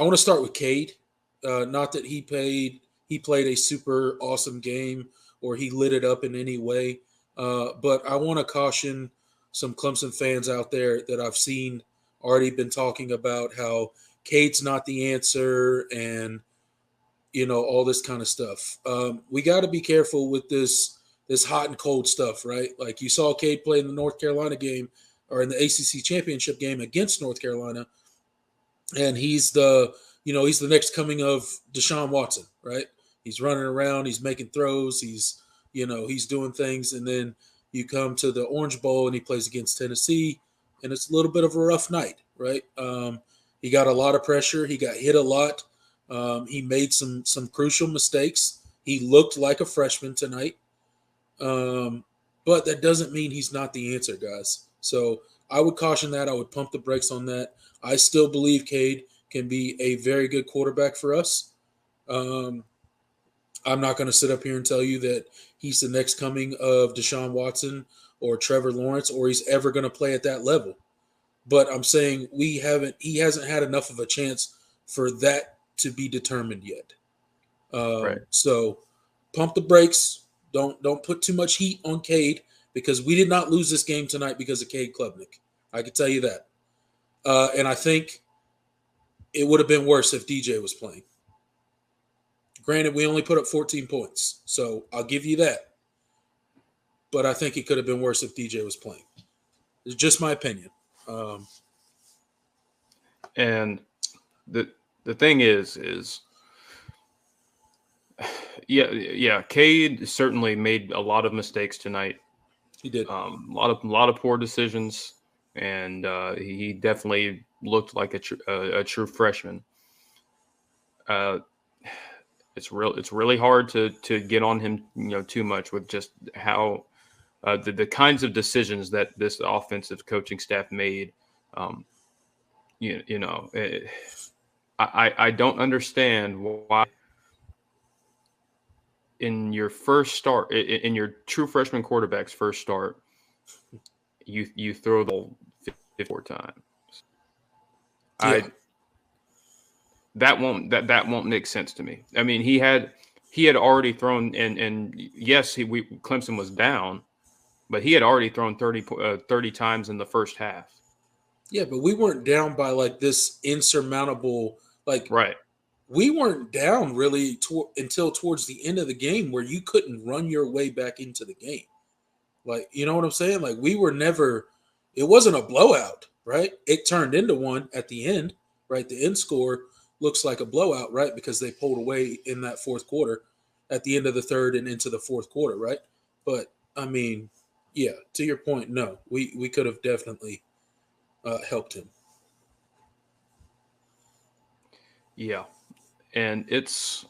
want to start with Cade. Not that he played a super awesome game or he lit it up in any way, but I want to caution some Clemson fans out there that I've seen already been talking about how Cade's not the answer and all this kind of stuff. We got to be careful with this hot and cold stuff, right? Like you saw Cade play in the North Carolina game or in the ACC championship game against North Carolina, and he's the next coming of Deshaun Watson, right? He's running around, he's making throws, he's doing things, and then you come to the Orange Bowl and he plays against Tennessee, and it's a little bit of a rough night, right? He got a lot of pressure, he got hit a lot, he made some crucial mistakes. He looked like a freshman tonight, but that doesn't mean he's not the answer, guys. So I would caution that. I would pump the brakes on that. I still believe Cade can be a very good quarterback for us. I'm not going to sit up here and tell you that he's the next coming of Deshaun Watson or Trevor Lawrence or he's ever going to play at that level. But I'm saying he hasn't had enough of a chance for that to be determined yet. Right. So pump the brakes. Don't put too much heat on Cade because we did not lose this game tonight because of Cade Klubnik. I can tell you that. And I think it would have been worse if DJ was playing. Granted, we only put up 14 points, so I'll give you that. But I think it could have been worse if DJ was playing. It's just my opinion. And the thing is yeah, Cade certainly made a lot of mistakes tonight. He did. A lot of poor decisions, and he definitely looked like a true freshman. It's really hard to get on him, too much with just how the kinds of decisions that this offensive coaching staff made. I don't understand why in your first start, in your true freshman quarterback's first start, you throw the ball 54 times. Yeah. That won't make sense to me. I mean, he had already thrown, and yes, Clemson was down, but he had already thrown 30 times in the first half. Yeah, but we weren't down by like this insurmountable, like right. We weren't down really until towards the end of the game where you couldn't run your way back into the game. Like, you know what I'm saying? Like we were never, it wasn't a blowout, right? It turned into one at the end, right? The end score looks like a blowout, right? Because they pulled away in that fourth quarter at the end of the third and into the fourth quarter, right? But, I mean, yeah, to your point, no. We could have definitely helped him. Yeah. And it's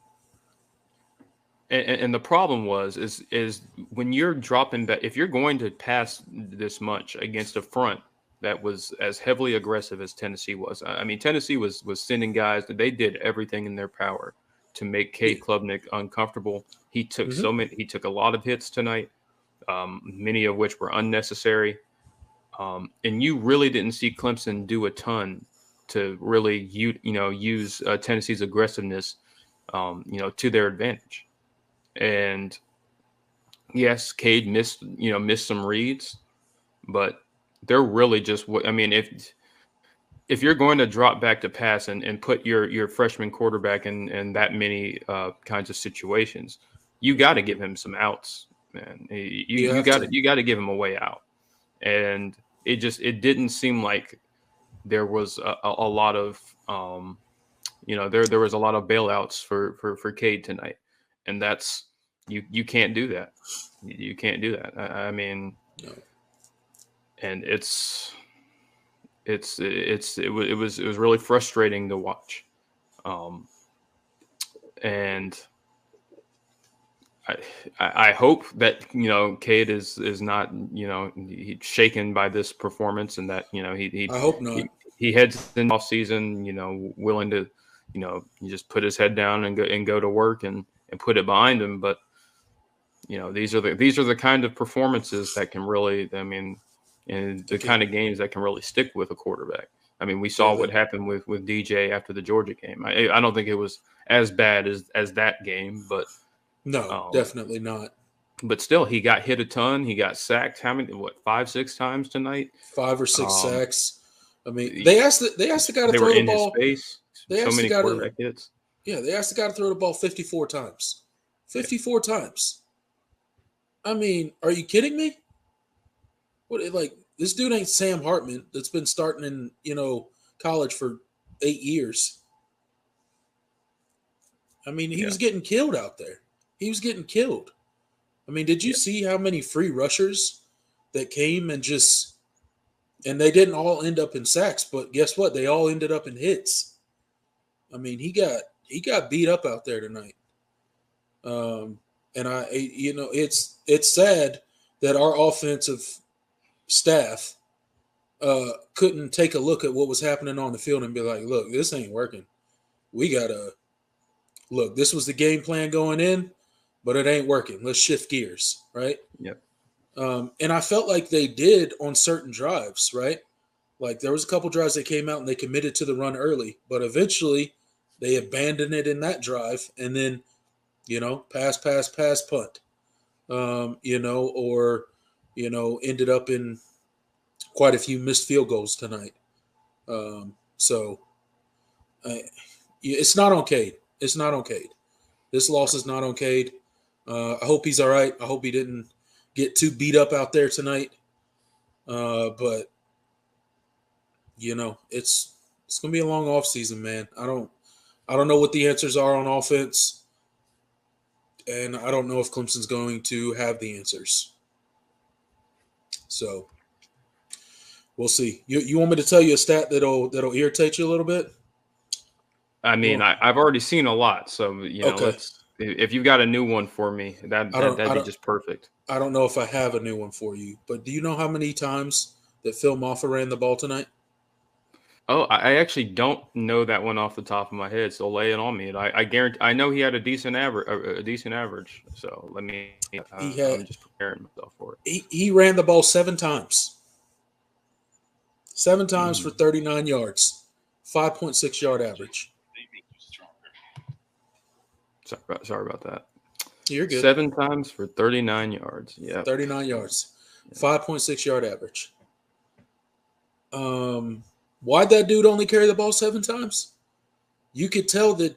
– and the problem is when you're dropping back – if you're going to pass this much against a front that was as heavily aggressive as Tennessee was. I mean, Tennessee was sending guys that they did everything in their power to make Cade Klubnik uncomfortable. He took he took a lot of hits tonight, many of which were unnecessary. And you really didn't see Clemson do a ton to really use Tennessee's aggressiveness, to their advantage. And yes, Cade missed some reads, but they're really just – I mean, if you're going to drop back to pass and put your freshman quarterback in that many kinds of situations, you got to give him some outs, man. You got to give him a way out. And it didn't seem like there was a lot of there was a lot of bailouts for Cade tonight. And that's you can't do that. You can't do that. I mean – No. And it was really frustrating to watch, and I hope that Cade is not shaken by this performance, and that he I hope not. He heads in off season willing to just put his head down and go to work and put it behind him. But these are the kind of performances that can really, I mean. And the kind of games that can really stick with a quarterback. I mean, we saw what happened with DJ after the Georgia game. I don't think it was as bad as that game, but no, definitely not. But still, he got hit a ton. He got sacked. How many? What, 5-6 times tonight? 5 or 6 sacks. I mean, they asked the guy to throw the ball. His face. So many quarterback hits. Yeah, they asked the guy to throw the ball 54 times. 54 times. I mean, are you kidding me? What, like, this dude ain't Sam Hartman that's been starting in, college for 8 years. I mean, he was getting killed out there. He was getting killed. I mean, did you see how many free rushers that came and they didn't all end up in sacks, but guess what? They all ended up in hits. I mean, he got beat up out there tonight. And it's sad that our offensive staff couldn't take a look at what was happening on the field and be like, look, this ain't working. We gotta look, this was the game plan going in, but it ain't working. Let's shift gears, right? Yep. And I felt like they did on certain drives, right? Like there was a couple drives that came out and they committed to the run early, but eventually they abandoned it in that drive and then, pass, punt, ended up in quite a few missed field goals tonight. It's not on Cade. It's not on Cade. This loss is not on Cade. I hope he's all right. I hope he didn't get too beat up out there tonight. But it's gonna be a long off season, man. I don't know what the answers are on offense, and I don't know if Clemson's going to have the answers. So we'll see. You want me to tell you a stat that'll irritate you a little bit? I mean, I've already seen a lot, so okay. If you've got a new one for me, that'd be just perfect. I don't know if I have a new one for you, but do you know how many times that Phil Maffa ran the ball tonight? Oh, I actually don't know that one off the top of my head, so lay it on me. I guarantee I know he had a decent average. So let me. I'm just preparing myself for it. He ran the ball 7 times. 7 times for 39 yards, 5.6 yard average. Sorry about that. You're good. 7 times for 39 yards. Yeah, 39 yards, 5.6 yard average. Why'd that dude only carry the ball 7 times? You could tell that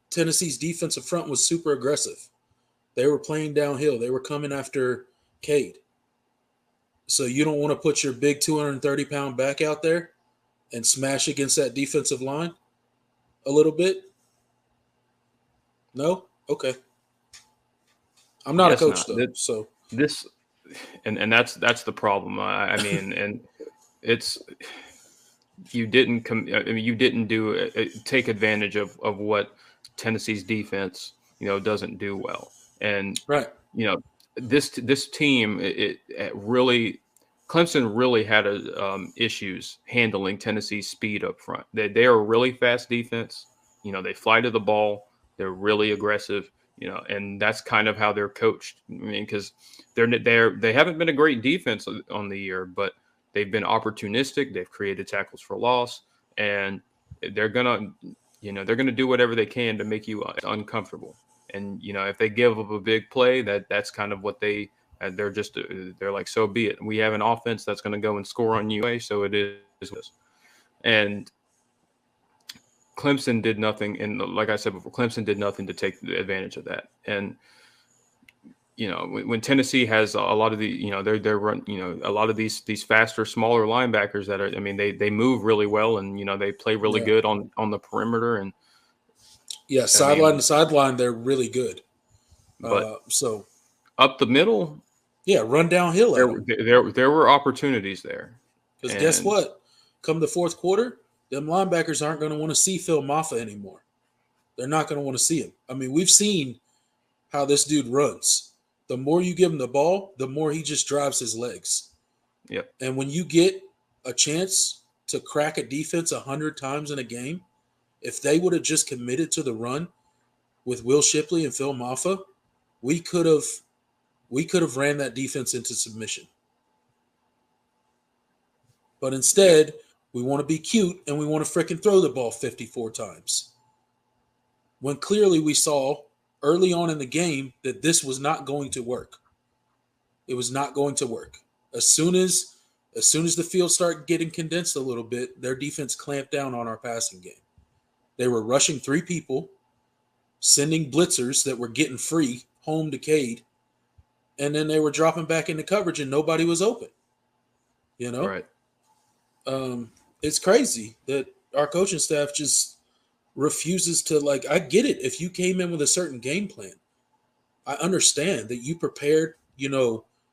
Tennessee's defensive front was super aggressive. They were playing downhill. They were coming after Cade. So you don't want to put your big 230-pound back out there and smash against that defensive line a little bit? No? Okay. I'm not a coach, though. And that's the problem. I mean, and it's you didn't take advantage of what Tennessee's defense doesn't do well, and right. This team it really Clemson really had issues handling Tennessee's speed up front. They are a really fast defense. They fly to the ball. They're really aggressive. And that's kind of how they're coached. I mean, because they haven't been a great defense on the year, but they've been opportunistic. They've created tackles for loss, and they're gonna do whatever they can to make you uncomfortable. And if they give up a big play, that's kind of what they're like, so be it. We have an offense that's going to go and score on you, so it is. And Clemson did nothing, and like I said before, Clemson did nothing to take advantage of that. And when Tennessee has a lot of they're run, a lot of these faster, smaller linebackers that are, I mean, they move really well, and they play really good on the perimeter, and sideline to sideline, they're really good. But so up the middle, run downhill. There were opportunities there. Because guess what? Come the fourth quarter, them linebackers aren't going to want to see Phil Maffa anymore. They're not going to want to see him. I mean, we've seen how this dude runs. The more you give him the ball, the more he just drives his legs. Yep. And when you get a chance to crack a defense 100 times in a game, if they would have just committed to the run with Will Shipley and Phil Maffa, we could have ran that defense into submission. But instead, We want to be cute and we want to fricking throw the ball 54 times. When clearly we saw early on in the game that this was not going to work. It was not going to work. As soon as the field started getting condensed a little bit, their defense clamped down on our passing game. They were rushing 3 people, sending blitzers that were getting free home to Cade, and then they were dropping back into coverage and nobody was open. You know, Right. it's crazy that our coaching staff just refuses to, like, I get it. If you came in with a certain game plan, I understand that you prepared,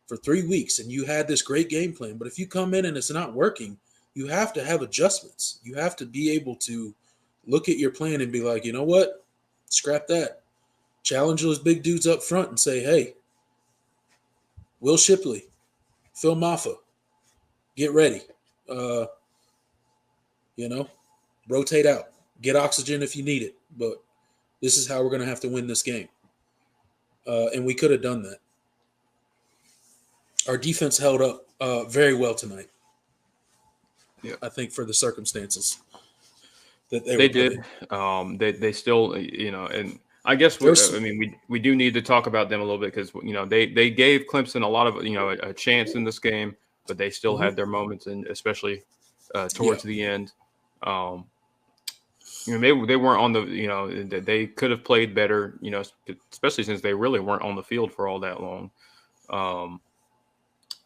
for 3 weeks and you had this great game plan. But if you come in and it's not working, you have to have adjustments. You have to be able to look at your plan and be like, you know what? Scrap that. Challenge those big dudes up front and say, hey, Will Shipley, Phil Maffa, get ready. Uh, rotate out. Get oxygen if you need it. But this is how we're going to have to win this game. And we could have done that. Our defense held up very well tonight. Yeah, I think for the circumstances that they they were put did. in. They still, and I guess we do need to talk about them a little bit because they gave Clemson a lot of a chance in this game, but they still had their moments, and especially towards the end. They weren't on the they could have played better, especially since they really weren't on the field for all that long.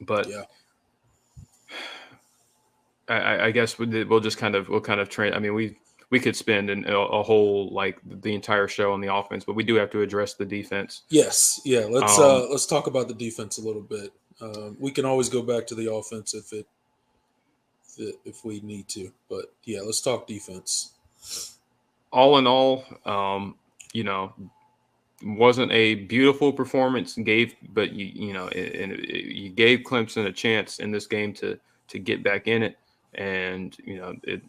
But yeah. I guess we'll kind of train. I mean, we could spend a whole like the entire show on the offense, but we do have to address the defense. Yes. Yeah. Let's talk about the defense a little bit. We can always go back to the offense if we need to, but yeah, let's talk defense. All in all, wasn't a beautiful performance. But you gave Clemson a chance in this game to get back in it, and it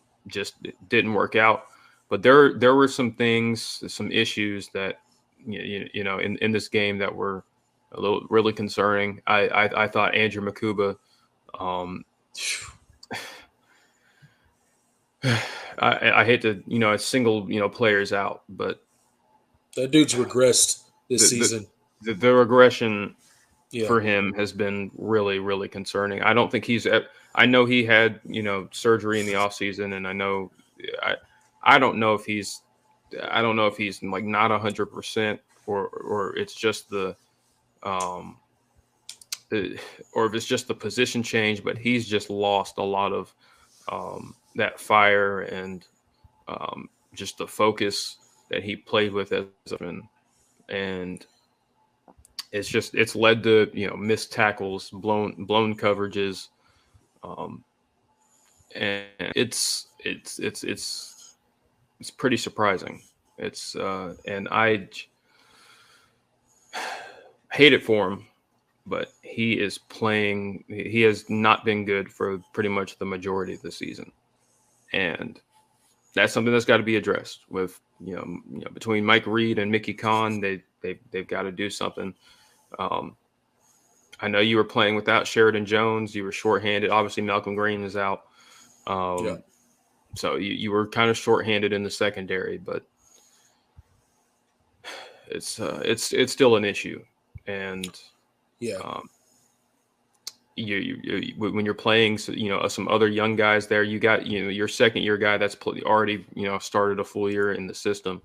didn't work out. But there were some things, some issues that in this game that were really concerning. I thought Andrew Makuba. I hate to single players out, but that dude's regressed this season. The regression for him has been really, really concerning. I don't think I know he had surgery in the offseason, and I don't know if he's like not 100% or it's just or if it's just the position change, but he's just lost a lot of that fire and just the focus that he played with as and it's led to missed tackles, blown coverages, and it's pretty surprising. And I hate it for him, but he is playing. He has not been good for pretty much the majority of the season, and that's something that's got to be addressed with between Mike Reed and Mickey Kahn. They've got to do something. I know you were playing without Sheridan Jones. You were shorthanded. Obviously, Malcolm Green is out. So you were kind of shorthanded in the secondary, but it's still an issue. And when you're playing, some other young guys there, you got your second year guy that's already started a full year in the system.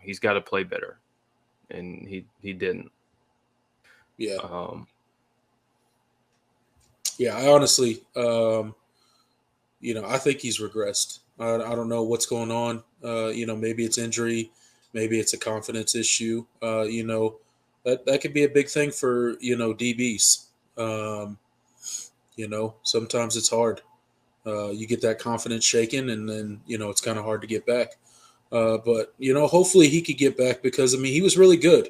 He's got to play better, and he didn't. Yeah. I honestly, I think he's regressed. I don't know what's going on. Maybe it's injury, maybe it's a confidence issue. That could be a big thing for DBs. Sometimes it's hard. You get that confidence shaken, and then it's kind of hard to get back. But hopefully he could get back because he was really good.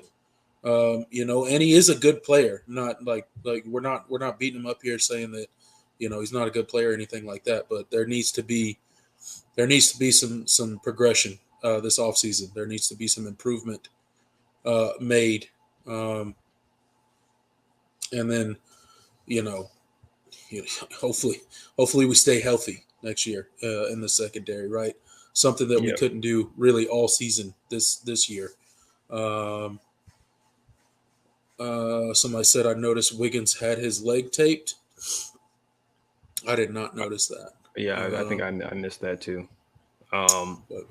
And he is a good player. Not like we're not beating him up here saying that he's not a good player or anything like that. But there needs to be some progression this offseason. There needs to be some improvement made. And then you know, hopefully we stay healthy next year in the secondary, right? Something that we Yeah. couldn't do really all season this year. Um, somebody said I noticed Wiggins had his leg taped. I did not notice that. Yeah, I think I missed that too. Um, But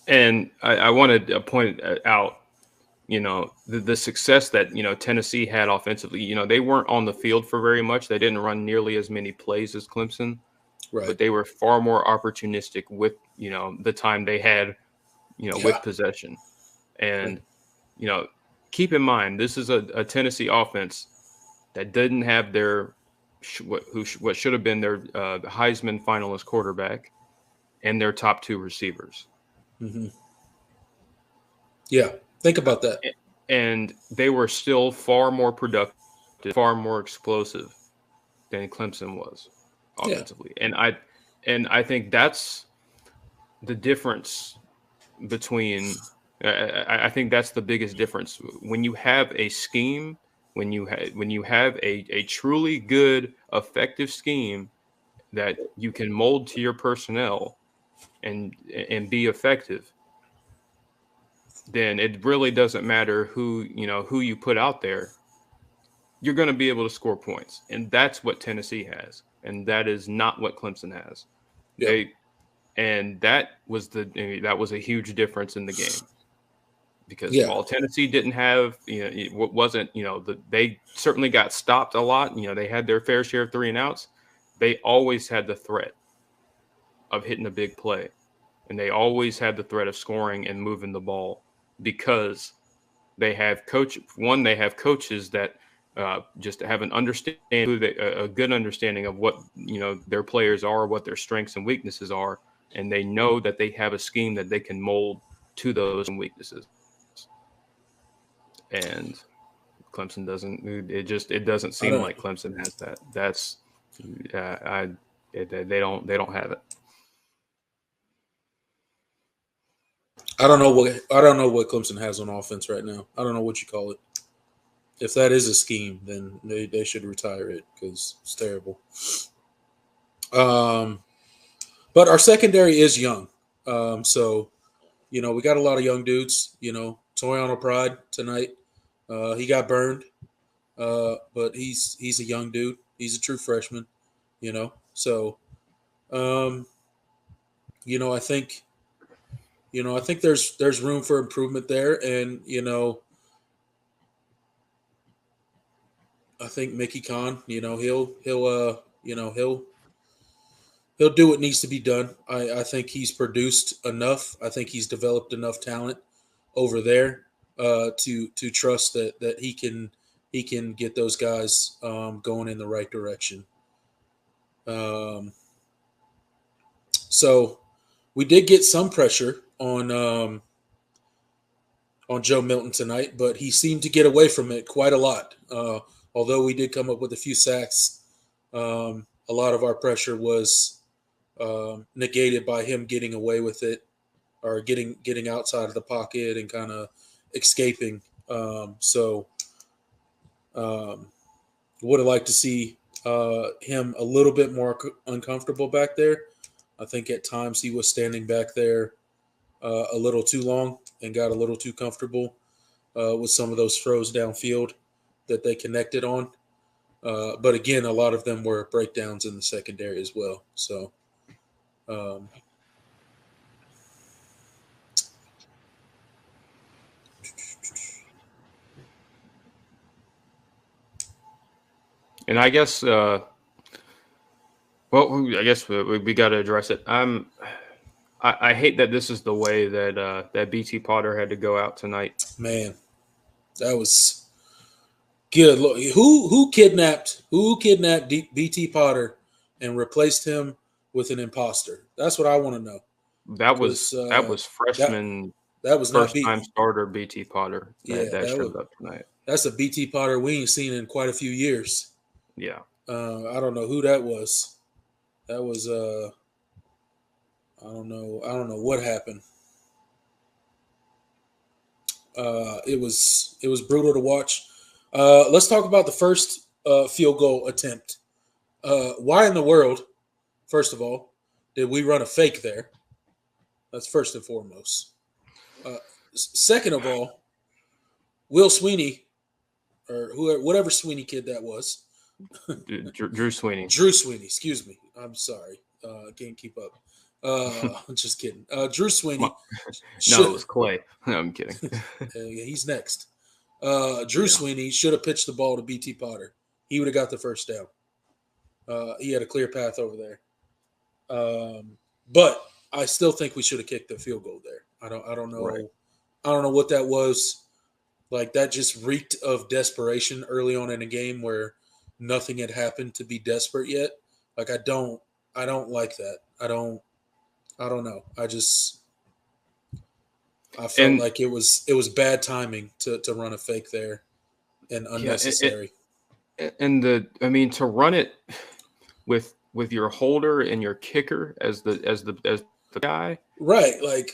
and I wanted to point out, the success that, Tennessee had offensively. They weren't on the field for very much. They didn't run nearly as many plays as Clemson, right, but they were far more opportunistic with, the time they had, yeah, with possession. right. And, you know, keep in mind, this is a Tennessee offense that didn't have their what should have been their Heisman finalist quarterback and their top two receivers. Hmm. Yeah, think Uh, about that. and they were still far more productive, far more explosive than Clemson was Yeah, offensively. And I think that's the difference between. I think that's the biggest difference when you have a scheme, when you have a truly good, effective scheme that you can mold to your personnel and be effective. Then it really doesn't matter who you put out there. You're going to be able to score points, and that's what Tennessee has, and that is not what Clemson has. yeah, They and that was a huge difference in the game because yeah, while Tennessee didn't have what wasn't they certainly got stopped a lot. They had their fair share of 3-and-outs. They always had the threat of hitting a big play, and they always had the threat of scoring and moving the ball because they have coaches that just have an understanding a good understanding of what their players are, what their strengths and weaknesses are, and they know that they have a scheme that they can mold to those weaknesses. And Clemson doesn't. It doesn't I seem don't. like Clemson has that. That's I they don't have it. I don't know what Clemson has on offense right now. I don't know what you call it. If that is a scheme, then they should retire it because it's terrible. Um, but our secondary is young, so we got a lot of young dudes. Toriano Pride tonight, he got burned, but he's a young dude. He's a true freshman. So um, I think there's room for improvement there, and I think Mickey Khan, he'll do what needs to be done. I think he's produced enough. I think he's developed enough talent over there to trust that he can get those guys going in the right direction. Um, so we did get some pressure on Joe Milton tonight, but he seemed to get away from it quite a lot. Although we did come up with a few sacks, a lot of our pressure was negated by him getting away with it or getting outside of the pocket and kind of escaping. So would have liked to see him a little bit more uncomfortable back there. I think at times he was standing back there a little too long and got a little too comfortable with some of those throws downfield that they connected on. But again, a lot of them were breakdowns in the secondary as well. So, um, And I guess I guess we got to address it. I hate that this is the way that BT Potter had to go out tonight. man, that was good. Look, who kidnapped BT Potter and replaced him with an imposter? That's what I want to know. That Because was that was that freshman that was not first B. time starter BT Potter that Yeah, that showed up tonight. that's a BT Potter we ain't seen in quite a few years. Yeah. I don't know who that was. That was I don't know what happened. It was brutal to watch. Let's talk about the first field goal attempt. Why in the world, first of all, did we run a fake there? That's first and foremost. Uh, Second of all, Will Sweeney, or whoever, whatever Sweeney kid that was, Drew Sweeney. Drew Sweeney, excuse me. I'm sorry. I can't keep up. Just kidding. Drew Sweeney. No, it was Clay. No, I'm kidding. He's next. Drew Sweeney should have pitched the ball to BT Potter. He would have got the first down. He had a clear path over there. But I still think we should have kicked the field goal there. I don't know. Right. I don't know what that was. Like, that just reeked of desperation early on in a game where nothing had happened to be desperate yet. Like, I don't like that. I don't know. I felt like it was bad timing to run a fake there and unnecessary. To run it with your holder and your kicker as the guy, right? Like,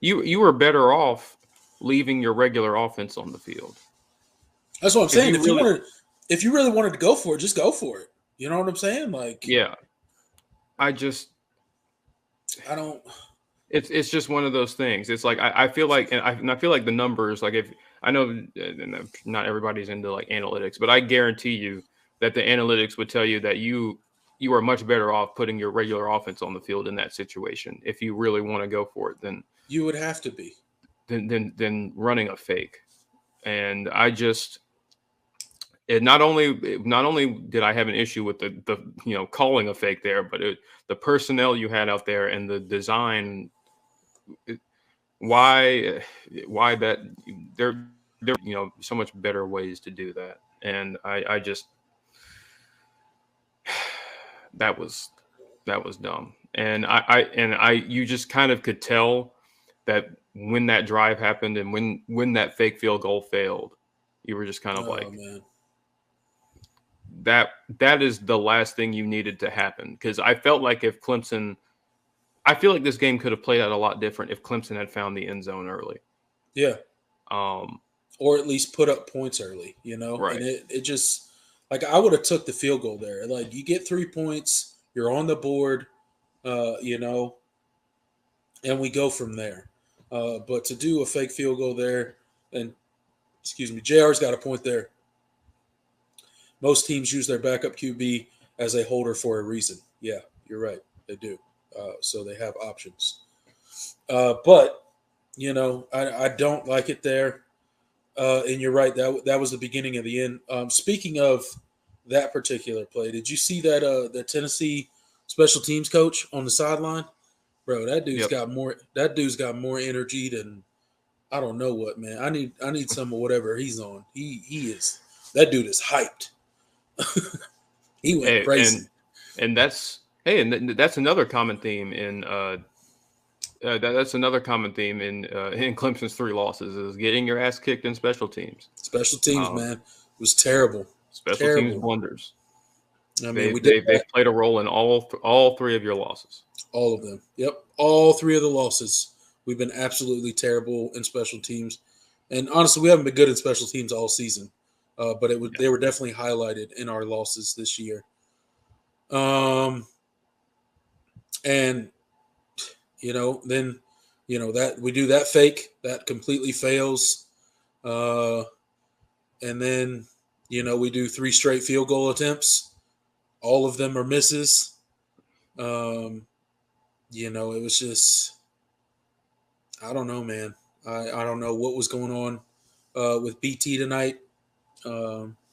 you were better off leaving your regular offense on the field. That's what I'm saying. If you really wanted to go for it, just go for it. You know what I'm saying? Like, yeah. It's just one of those things. It's like I feel like, and I feel like the numbers. Like, if I know not everybody's into like analytics, but I guarantee you that the analytics would tell you that you are much better off putting your regular offense on the field in that situation if you really want to go for it. Then you would have to be than running a fake. And I just. Not only did I have an issue with the calling a fake there, but the personnel you had out there and the design. Why that there so much better ways to do that, and I just that was dumb, and you just kind of could tell that when that drive happened and when that fake field goal failed, you were just kind of man. That is the last thing you needed to happen, because I felt like if Clemson, I feel like this game could have played out a lot different if Clemson had found the end zone early. Yeah. Or at least put up points early, Right. And it just, like, I would have took the field goal there. Like, you get 3 points, you're on the board, and we go from there. But to do a fake field goal there, and JR's got a point there. Most teams use their backup QB as a holder for a reason. Yeah, you're right. They do. So they have options. But, I don't like it there. And you're right. That was the beginning of the end. Speaking of that particular play, did you see that the Tennessee special teams coach on the sideline? Bro, that dude's got more. That dude's got more energy than I don't know what, man. I need some of whatever he's on. He is. That dude is hyped. He went crazy. And that's another common theme in in Clemson's 3 losses is getting your ass kicked in special teams. Special teams, man, it was terrible. Special teams blunders. I mean, they've played a role in all 3 of your losses. All of them. Yep, all 3 of the losses. We've been absolutely terrible in special teams, and honestly, we haven't been good in special teams all season. But they were definitely highlighted in our losses this year. And then that we do that fake that completely fails, and then we do 3 straight field goal attempts. All of them are misses. It was just, I don't know, man. I don't know what was going on with BT tonight.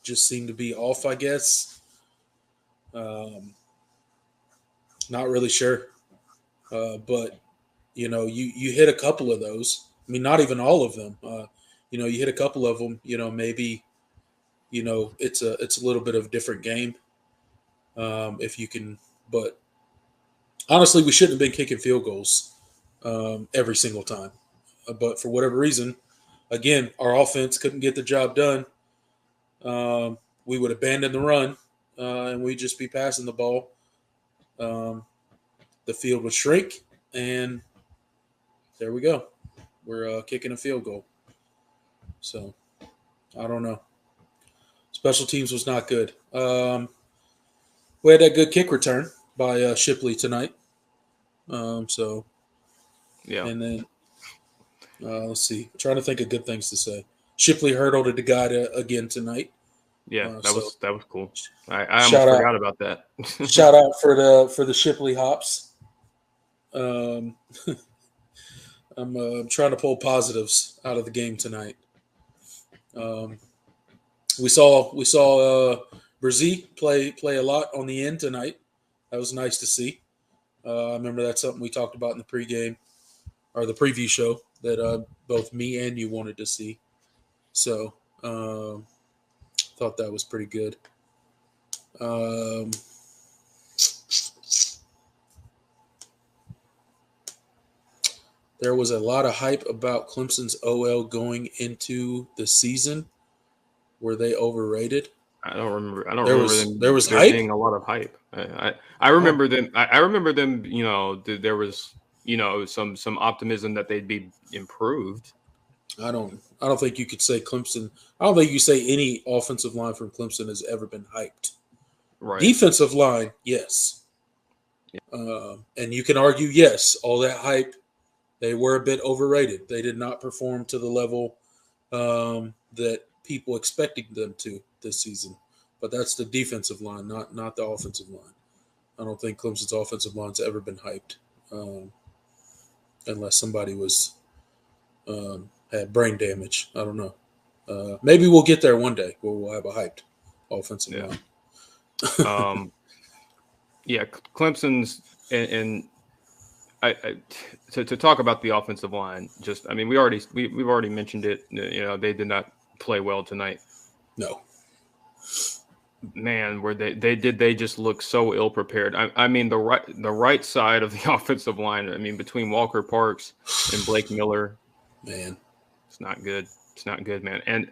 Just seemed to be off, I guess. Not really sure. But you hit a couple of those. I mean, not even all of them. You hit a couple of them. Maybe it's a little bit of a different game. If you can, but honestly, we shouldn't have been kicking field goals every single time. But for whatever reason, again, our offense couldn't get the job done. We would abandon the run, and we'd just be passing the ball. The field would shrink, and there we go. we're kicking a field goal. So I don't know. Special teams was not good. We had that good kick return by Shipley tonight. So Yeah. and then let's see. I'm trying to think of good things to say. Shipley hurdled the guy again tonight. Yeah, So that was cool. I almost shout out, forgot about that. shout out for the Shipley hops. Um, I'm trying to pull positives out of the game tonight. Um, we saw Brzee play a lot on the end tonight. That was nice to see. I remember that's something we talked about in the pregame or the preview show that both me and you wanted to see. So thought that was pretty good. There was a lot of hype about Clemson's OL going into the season. Were they overrated? I don't remember. I don't There remember was them there was there hype. being a lot of hype. I Oh, remember them. I remember them. You know, there was some optimism that they'd be improved. I don't think you could say Clemson. I don't think you say any offensive line from Clemson has ever been hyped. Right. Defensive line, yes. And you can argue, yes, all that hype, they were a bit overrated. They did not perform to the level that people expected them to this season. But that's the defensive line, not the offensive line. I don't think Clemson's offensive line's ever been hyped, unless somebody was had brain damage. I don't know. Maybe we'll get there one day where we'll have a hyped offensive Yeah. line. Yeah. Clemson's and to talk about the offensive line. Just I mean, we've already mentioned it. You know, they did not play well tonight. No. Man, where they just look so ill prepared. I mean the right side of the offensive line. I mean between Walker Parks and Blake Miller, Man. it's not good. It's not good, man. And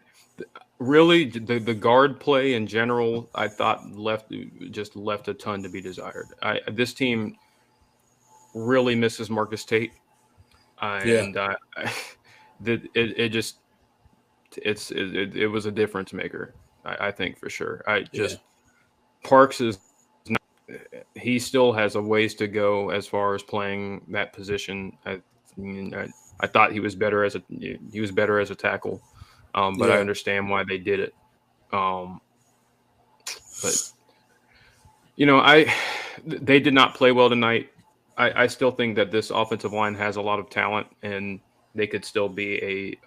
really, the guard play in general, I thought left a ton to be desired. This team really misses Marcus Tate, Yeah. and it just it was a difference maker. I think for sure. Yeah. Parks is not, he still has a ways to go as far as playing that position. I thought he was better as a tackle, but I Yeah. understand why they did it. But they did not play well tonight. I still think that this offensive line has a lot of talent, and they could still be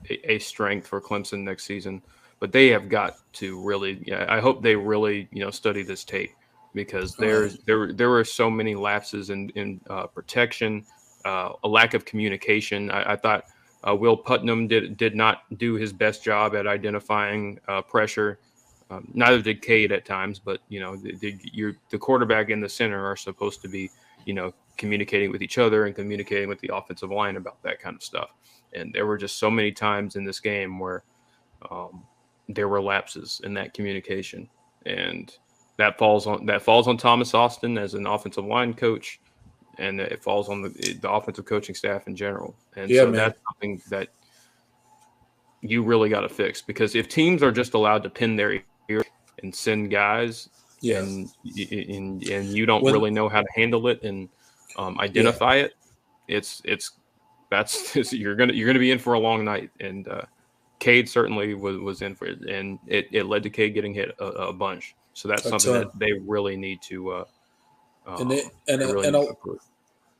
a strength for Clemson next season. But they have got to really, yeah. I hope they really, study this tape because Right. there were so many lapses in protection, a lack of communication. I thought Will Putnam did not do his best job at identifying pressure. Neither did Cade at times, but the quarterback and the center are supposed to be, communicating with each other and communicating with the offensive line about that kind of stuff. And there were just so many times in this game where there were lapses in that communication, and that falls on Thomas Austin as an offensive line coach, and it falls on the offensive coaching staff in general. And Yeah, so man. that's something that you really got to fix, because if teams are just allowed to pin their ear and send guys Yeah. and you don't When really know how to handle it and yeah. identify it, you're gonna be in for a long night. And Cade certainly was in for it, and it led to Cade getting hit a bunch. So that's A something that ton. they really need to And they, they really need to improve.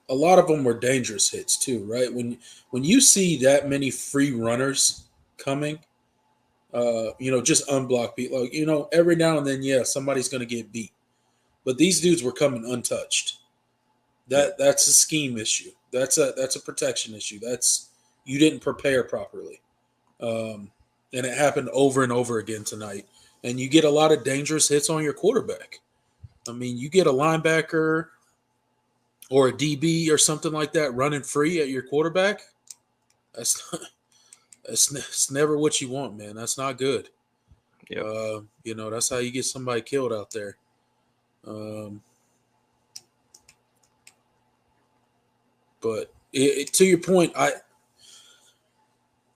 a lot of them were dangerous hits too, right? When you see that many free runners coming, just unblock people. Like, every now and then, yeah, somebody's going to get beat, but these dudes were coming untouched. Yeah, That's a scheme issue. That's a protection issue. That's you didn't prepare properly, and it happened over and over again tonight. And you get a lot of dangerous hits on your quarterback. I mean, you get a linebacker or a DB or something like that running free at your quarterback. That's not, that's never what you want, man. That's not good. yep. That's how you get somebody killed out there. Um, but to your point,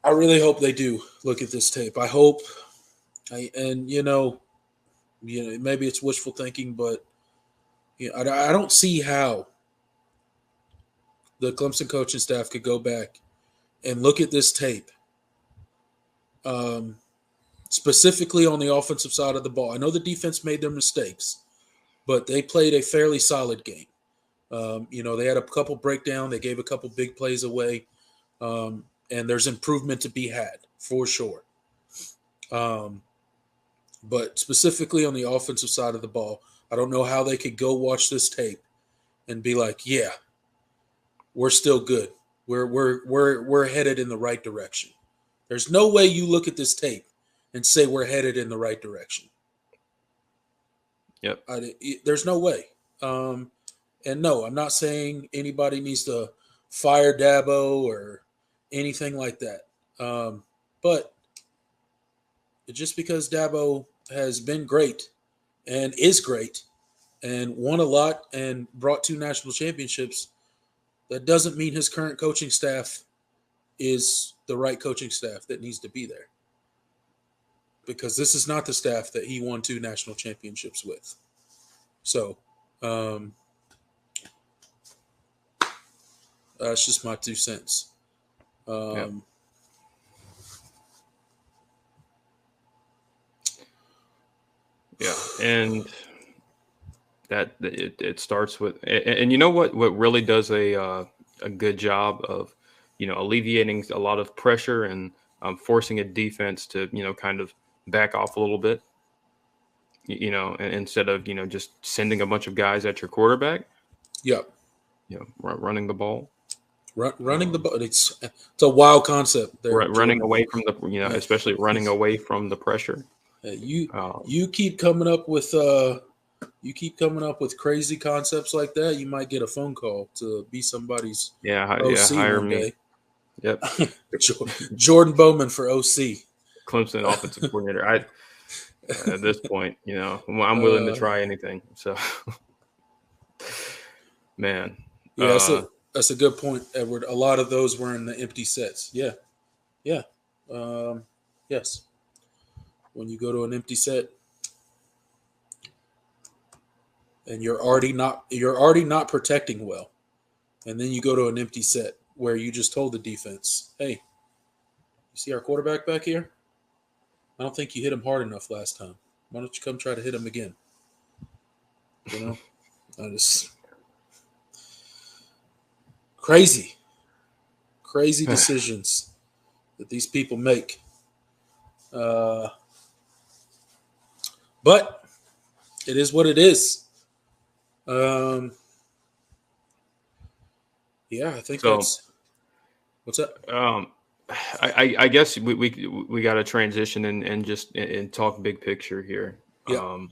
I really hope they do look at this tape. I hope, and maybe it's wishful thinking, but I don't see how the Clemson coaching staff could go back and look at this tape, specifically on the offensive side of the ball. I know the defense made their mistakes, but they played a fairly solid game. They had a couple breakdown. They gave a couple big plays away, and there's improvement to be had for sure. But specifically on the offensive side of the ball, I don't know how they could go watch this tape and be like, "Yeah, we're still good. We're headed in the right direction." There's no way you look at this tape and say we're headed in the right direction. Yep. There's no way. And no, I'm not saying anybody needs to fire Dabo or anything like that. But just because Dabo has been great and is great and won a lot and brought 2 national championships, that doesn't mean his current coaching staff is the right coaching staff that needs to be there. Because this is not the staff that he won 2 national championships with. So, that's just my 2 cents. Yeah. Yeah, and that it starts with, and you know what really does a good job of alleviating a lot of pressure and forcing a defense to kind of back off a little bit, instead of just sending a bunch of guys at your quarterback. Yep. Running the ball. Running the ball. It's a wild concept. There, running away from the especially running away from the pressure. You keep coming up with crazy concepts like that, you might get a phone call to be somebody's OC hire one me. day. Yep. Jordan Bowman for OC. Clemson offensive coordinator. At this point, I'm willing to try anything. So, man. Yeah, that's a good point, Edward. A lot of those were in the empty sets. Yeah. Yes. When you go to an empty set and you're already not protecting well, and then you go to an empty set where you just told the defense, "Hey, you see our quarterback back here? I don't think you hit him hard enough last time. Why don't you come try to hit him again?" Crazy decisions that these people make. But it is what it is. I think so. That's what's up. I guess we got to transition and talk big picture here. Yeah.